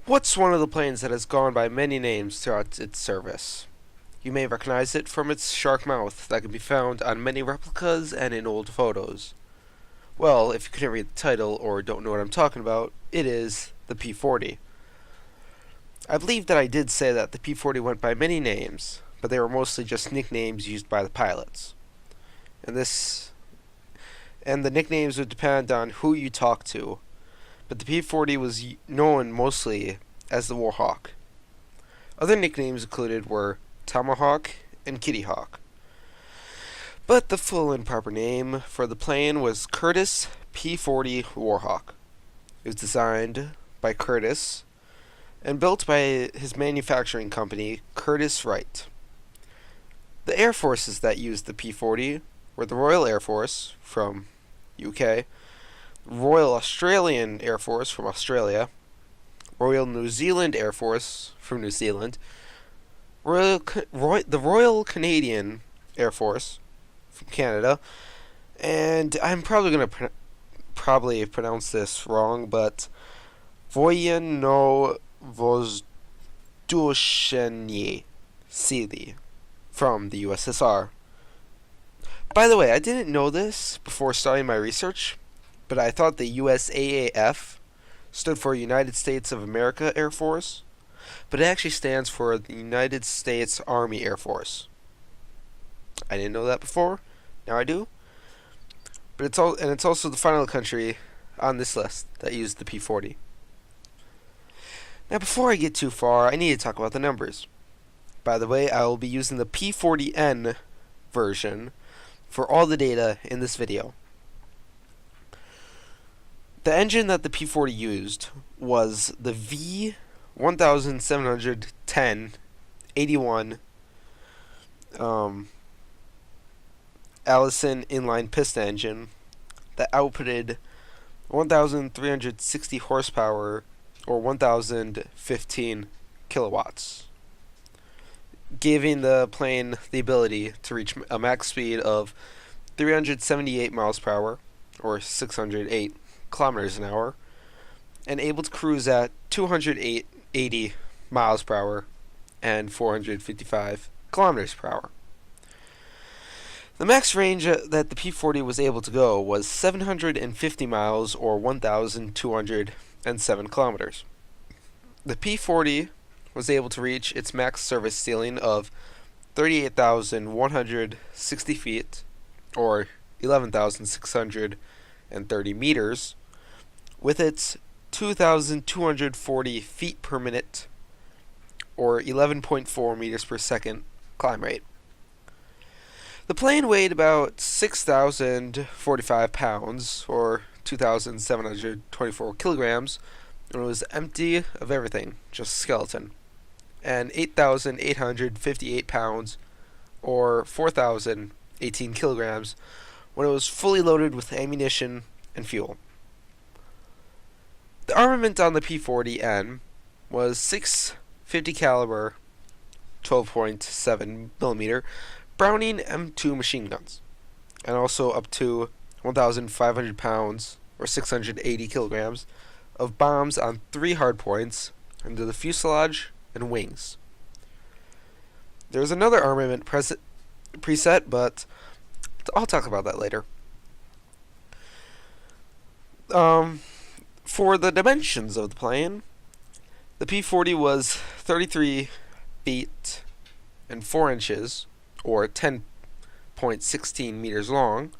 What's one of the planes that has gone by many names throughout its service? You may recognize it from its shark mouth that can be found on many replicas and in old photos. Well, if you couldn't read the title or don't know what I'm talking about, it is the P-40. I believe that I did say that the P-40 went by many names, but they were mostly just nicknames used by the pilots. And the nicknames would depend on who you talk to, but the P-40 was known mostly as the Warhawk. Other nicknames included were Tomahawk and Kitty Hawk. But the full and proper name for the plane was Curtiss P-40 Warhawk. It was designed by Curtiss and built by his manufacturing company, Curtiss-Wright. The air forces that used the P-40 were the Royal Air Force from UK, Royal Australian Air Force from Australia, Royal New Zealand Air Force from New Zealand, the Royal Canadian Air Force from Canada, and I'm probably going to pronounce this wrong, but Voyeno Vozdushenie Sili from the USSR. By the way, I didn't know this before starting my research, but I thought the USAAF stood for United States of America Air Force, but it actually stands for the United States Army Air Force. I didn't know that before. Now I do. But it's also the final country on this list that used the P-40. Now before I get too far, I need to talk about the numbers. By the way, I will be using the P-40N version for all the data in this video. The engine that the P-40 used was the V1710-81 Allison inline piston engine that outputted 1,360 horsepower or 1,015 kilowatts, giving the plane the ability to reach a max speed of 378 miles per hour or 608 kilometers an hour, and able to cruise at 280 miles per hour and 455 kilometers per hour. The max range that the P-40 was able to go was 750 miles or 1,207 kilometers. The P-40 was able to reach its max service ceiling of 38,160 feet or 11,630 meters with its 2,240 feet per minute or 11.4 meters per second climb rate. The plane weighed about 6,045 pounds, or 2,724 kilograms, and it was empty of everything, just skeleton, and 8,858 pounds, or 4,018 kilograms, when it was fully loaded with ammunition and fuel. The armament on the P-40N was 6 50 caliber 12.7 millimeter Browning M2 machine guns, and also up to 1,500 pounds or 680 kilograms of bombs on 3 hardpoints under the fuselage and wings. There's another armament preset, but I'll talk about that later. For the dimensions of the plane, the P-40 was 33 feet and 4 inches, or 10.16 meters long,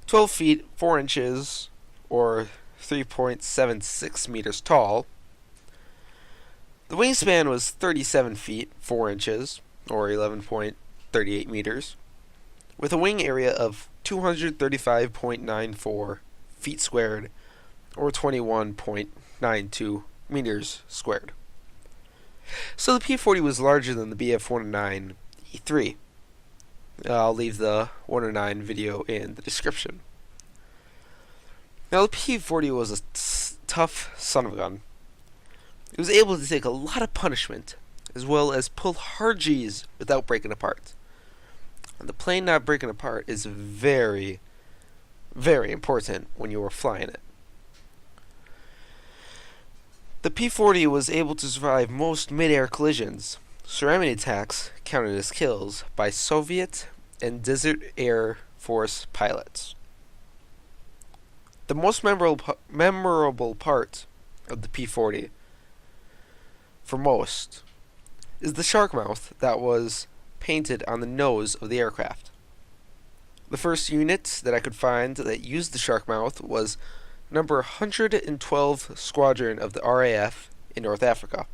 12 feet 4 inches, or 3.76 meters tall. The wingspan was 37 feet 4 inches, or 11.38 meters, with a wing area of 235.94 feet squared, or 21.92 meters squared. So the P-40 was larger than the Bf-109 E3. I'll leave the 109 video in the description. Now the P-40 was a tough son of a gun. It was able to take a lot of punishment, as well as pull hard G's without breaking apart. And the plane not breaking apart is very, very important when you are flying it. The P-40 was able to survive most mid-air collisions, surrounding attacks counted as kills by Soviet and Desert Air Force pilots. The most memorable part of the P-40, for most, is the shark mouth that was painted on the nose of the aircraft. The first unit that I could find that used the shark mouth was number 112 Squadron of the RAF in North Africa,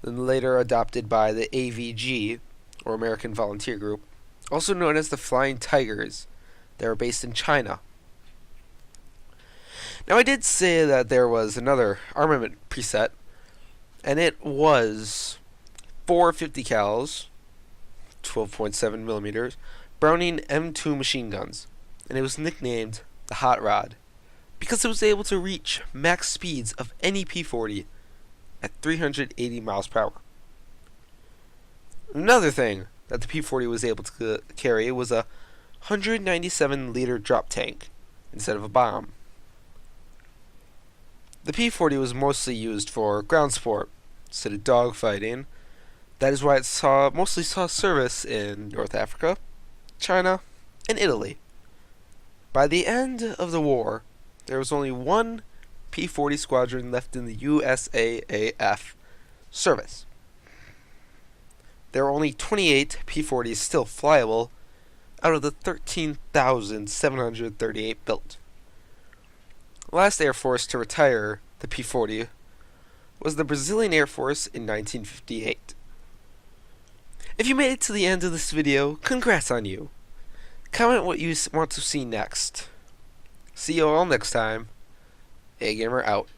then later adopted by the AVG, or American Volunteer Group, also known as the Flying Tigers. They are based in China. Now, I did say that there was another armament preset, and it was 4 50 cals, 12.7 millimeters, Browning M2 machine guns, and it was nicknamed the Hot Rod because it was able to reach max speeds of any P-40 at 380 miles per hour. Another thing that the P-40 was able to carry was a 197-liter drop tank instead of a bomb. The P-40 was mostly used for ground support instead of dogfighting. That is why it mostly saw service in North Africa, China, and Italy. By the end of the war, there was only one P-40 squadron left in the USAAF service. There are only 28 P-40s still flyable out of the 13,738 built. The last Air Force to retire the P-40 was the Brazilian Air Force in 1958. If you made it to the end of this video, congrats on you. Comment what you want to see next. See you all next time. A Gamer out.